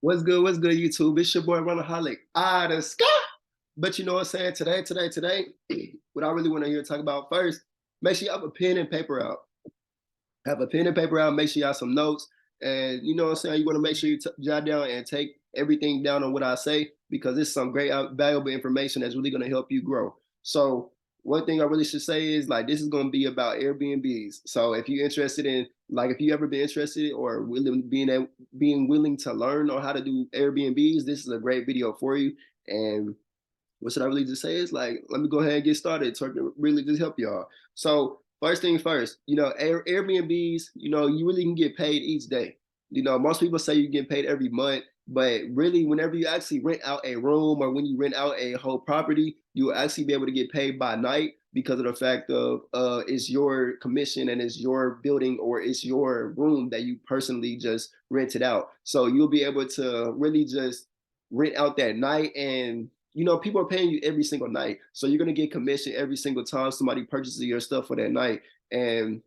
What's good, YouTube? It's your boy Runaholic. The sky. But you know what I'm saying? Today, what I really want to hear talk about first, make sure you have a pen and paper out. Have a pen and paper out, make sure you have some notes. And you know what I'm saying? You want to make sure you jot down and take everything down on what I say because it's some great, valuable information that's really going to help you grow. So, one thing I really should say is like this is going to be about Airbnbs. So, if you're interested in, like, if you ever been interested or willing being willing to learn on how to do Airbnbs, this is a great video for you. And what should I really just say is like, let me go ahead and get started to really just help y'all. So first thing first, Airbnbs, you really can get paid each day. Most people say you get paid every month, but really whenever you actually rent out a room or when you rent out a whole property, you will actually be able to get paid by night because of the fact of it's your commission and it's your building or it's your room that you personally just rented out. So you'll be able to really just rent out that night and people are paying you every single night. So you're going to get commission every single time somebody purchases your stuff for that night. And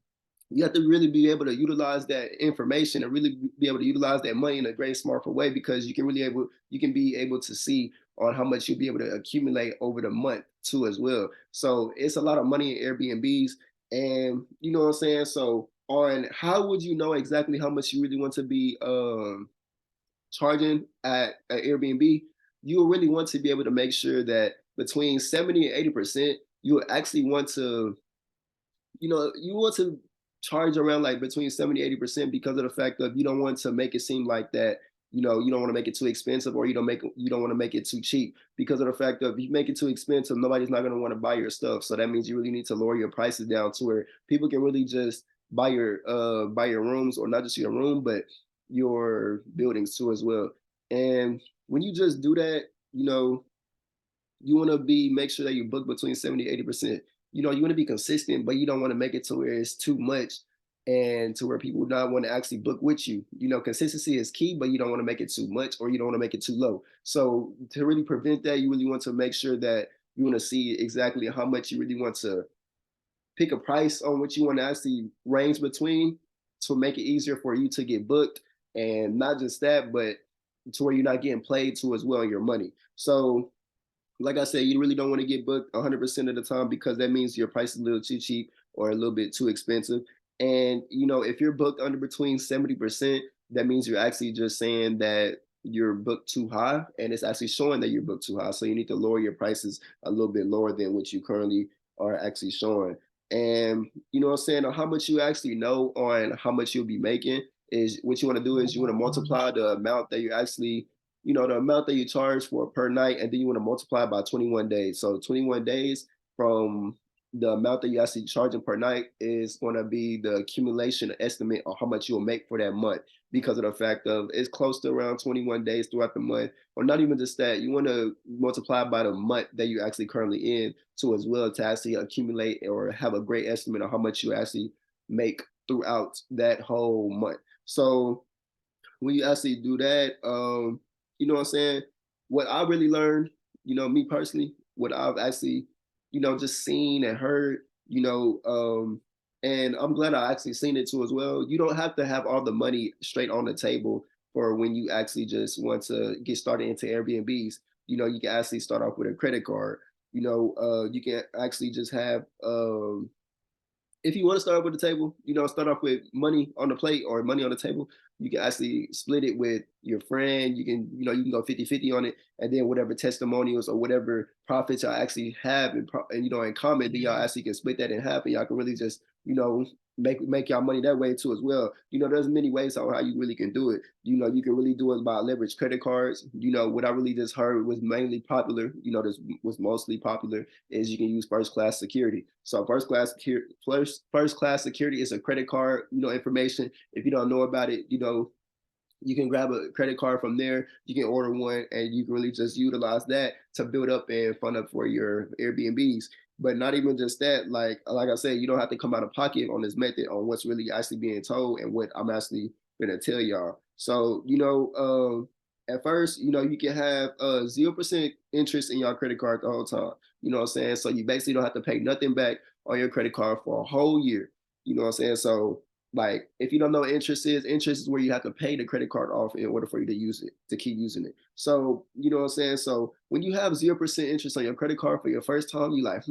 you have to really be able to utilize that information and really be able to utilize that money in a great, smartful way because you can be able to see on how much you'll be able to accumulate over the month too as well. So it's a lot of money in Airbnbs. And you know what I'm saying? So on how would you know exactly how much you really want to be charging at Airbnb, you will really want to be able to make sure that between 70 and 80%, you will actually want to, you want to charge around like between 70 80% because of the fact that you don't want to make it seem like that, you don't want to make it too expensive or you don't want to make it too cheap because of the fact that if you make it too expensive, nobody's not going to want to buy your stuff. So that means you really need to lower your prices down to where people can really just buy your rooms or not just your room, but your buildings too as well. And when you just do that, you want to be make sure that you book between 70 80%. You want to be consistent, but you don't want to make it to where it's too much and to where people not want to actually book with you. Consistency is key, but you don't want to make it too much or you don't want to make it too low. So to really prevent that, you really want to make sure that you want to see exactly how much you really want to pick a price on what you want to actually range between to make it easier for you to get booked. And not just that, but to where you're not getting played to as well in your money. So like I said, you really don't want to get booked 100% of the time because that means your price is a little too cheap or a little bit too expensive. And if you're booked under between 70%, that means you're actually just saying that you're booked too high, and it's actually showing that you're booked too high. So you need to lower your prices a little bit lower than what you currently are actually showing. And you know what I'm saying, or how much you actually know on how much you'll be making is what you want to do is you want to multiply the amount that you actually the amount that you charge for per night, and then you want to multiply by 21 days. So 21 days from the amount that you're actually charging per night is going to be the accumulation estimate of how much you'll make for that month because of the fact of it's close to around 21 days throughout the month, or not even just that. You want to multiply by the month that you're actually currently in to as well to actually accumulate or have a great estimate of how much you actually make throughout that whole month. So when you actually do that, you know what I'm saying? What I really learned, me personally, what I've actually, just seen and heard, and I'm glad I actually seen it too as well. You don't have to have all the money straight on the table for when you actually just want to get started into Airbnbs. You can actually start off with a credit card. You can actually just have if you want to start with the table, start off with money on the plate or money on the table. You can actually split it with your friend. You can go 50-50 on it. And then whatever testimonials or whatever profits y'all actually have and in common, then y'all actually can split that in half and y'all can really just, make y'all money that way too as well. There's many ways on how you really can do it. You can really do it by leverage credit cards. What I really just heard was mainly popular, this was mostly popular is you can use first class security. So first class security is a credit card, information. If you don't know about it, you can grab a credit card from there. You can order one, and you can really just utilize that to build up and fund up for your Airbnbs. But not even just that, like I said, you don't have to come out of pocket on this method on what's really actually being told and what I'm actually gonna tell y'all. So at first, you can have 0% interest in your credit card the whole time. You know what I'm saying? So you basically don't have to pay nothing back on your credit card for a whole year. You know what I'm saying? So Like, if you don't know what interest is where you have to pay the credit card off in order for you to use it, to keep using it. So, you know what I'm saying? So when you have 0% interest on your credit card for your first time, you like,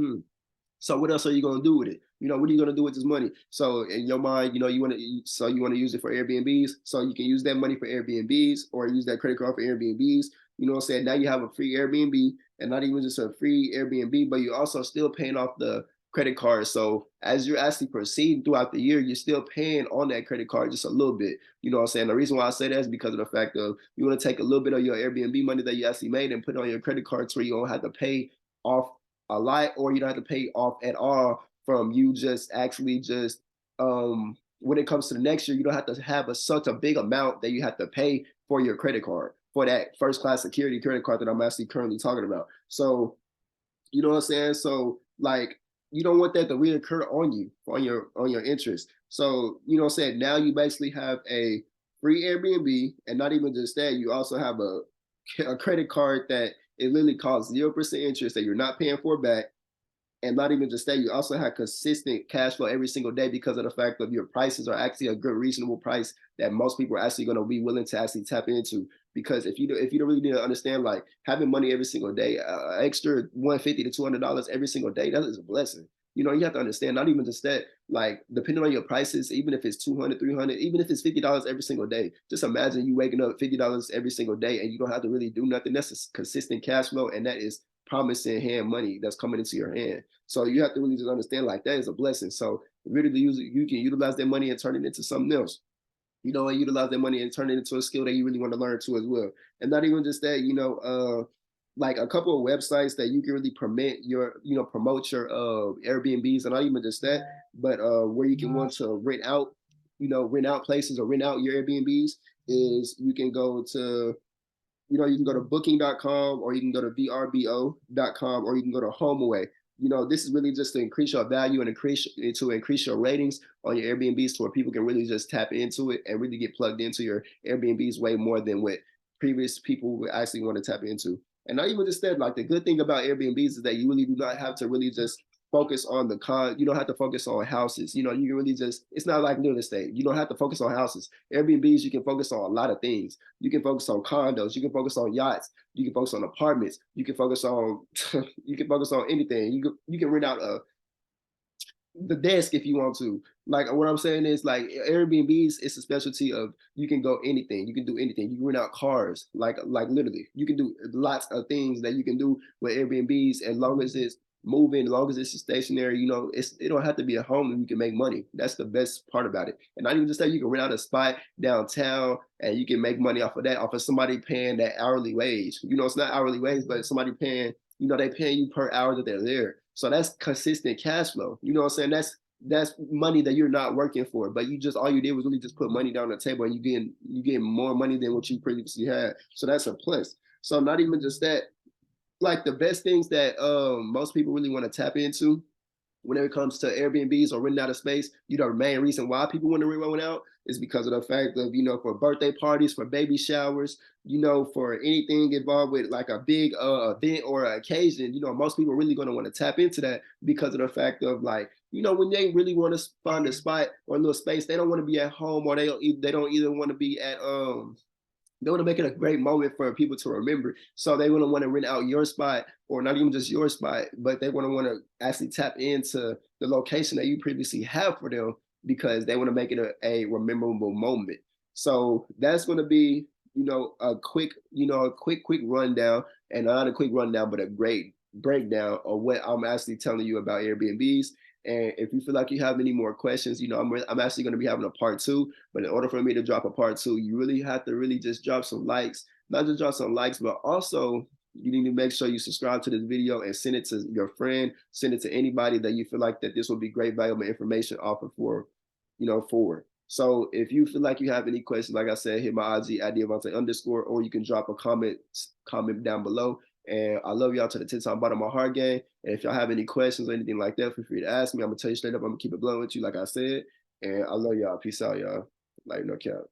so what else are you gonna do with it? You know, what are you gonna do with this money? So in your mind, you know, you want to use it for Airbnbs. So you can use that money for Airbnbs or use that credit card for Airbnbs. You know what I'm saying? Now you have a free Airbnb and not even just a free Airbnb, but you're also still paying off the credit card. So as you're actually proceeding throughout the year, you're still paying on that credit card just a little bit. You know what I'm saying? The reason why I say that is because of the fact of you want to take a little bit of your Airbnb money that you actually made and put it on your credit cards where you don't have to pay off a lot or you don't have to pay off at all from you just actually just when it comes to the next year, you don't have to have such a big amount that you have to pay for your credit card for that first class security credit card that I'm actually currently talking about. So you know what I'm saying? So like you don't want that to reoccur on you on your interest. So you know what I'm saying? Now you basically have a free Airbnb, and not even just that, you also have a credit card that it literally costs 0% interest that you're not paying for back. And not even just that, you also have consistent cash flow every single day because of the fact that your prices are actually a good, reasonable price that most people are actually going to be willing to actually tap into. Because if you don't really need to understand, like having money every single day, extra $150 to $200 every single day, that is a blessing. You know, you have to understand, not even just that, like depending on your prices, even if it's 200, 300, even if it's $50 every single day, just imagine you waking up $50 every single day and you don't have to really do nothing. That's a consistent cash flow, and that is promising hand money that's coming into your hand. So you have to really just understand like that is a blessing. So really use it, you can utilize that money and turn it into something else. You know, and utilize that money and turn it into a skill that you really want to learn too as well. And not even just that, you know, like a couple of websites that you can really promote your Airbnbs, and not even just that, but where you can want to rent out, rent out places or rent out your Airbnbs is you can go to you can go to booking.com or you can go to vrbo.com or you can go to HomeAway. You know, this is really just to increase your value and increase your ratings on your Airbnbs to where people can really just tap into it and really get plugged into your Airbnbs way more than what previous people would actually want to tap into. And not even just that, like the good thing about Airbnbs is that you really do not have to really just focus on you don't have to focus on houses. You know, you can really just, it's not like real estate. You don't have to focus on houses. Airbnbs, you can focus on a lot of things. You can focus on condos, you can focus on yachts, you can focus on apartments, you can focus on you can focus on anything. You can rent out the desk if you want to. Like what I'm saying is like Airbnbs, it's a specialty of you can go anything, you can do anything. You can rent out cars, like literally, you can do lots of things that you can do with Airbnbs as long as it's moving, as long as it's stationary. You know, it don't have to be a home, and you can make money. That's the best part about it. And not even just that, you can rent out a spot downtown, and you can make money off of that, off of somebody paying that hourly wage. You know, it's not hourly wage, but somebody paying they paying you per hour that they're there. So that's consistent cash flow. You know what I'm saying? That's money that you're not working for, but you just all you did was really just put money down on the table, and you getting more money than what you previously had. So that's a plus. So not even just that, like the best things that most people really want to tap into when it comes to Airbnbs or renting out a space, the main reason why people want to rent one out is because of the fact of, for birthday parties, for baby showers, for anything involved with like a big event or occasion, most people are really going to want to tap into that because of the fact of like, when they really want to find a spot or a little space, they don't want to be at home, or they don't either want to be at they want to make it a great moment for people to remember. So they want to rent out your spot, or not even just your spot, but they want to actually tap into the location that you previously have for them because they want to make it a memorable moment. So that's going to be, a quick rundown, and not a quick rundown, but a great breakdown of what I'm actually telling you about Airbnbs. And if you feel like you have any more questions, I'm actually going to be having a part two. But in order for me to drop a part two, you really have to really just drop some likes, not just drop some likes, but also you need to make sure you subscribe to this video and send it to your friend, send it to anybody that you feel like that this will be great, valuable information off of forward. So if you feel like you have any questions, like I said, hit my IG at @Devontae_, or you can drop a comment down below. And I love y'all to the 10 time bottom of my heart, gang. And if y'all have any questions or anything like that, feel free to ask me. I'm gonna tell you straight up. I'm gonna keep it blunt with you, like I said. And I love y'all. Peace out, y'all. Like no cap.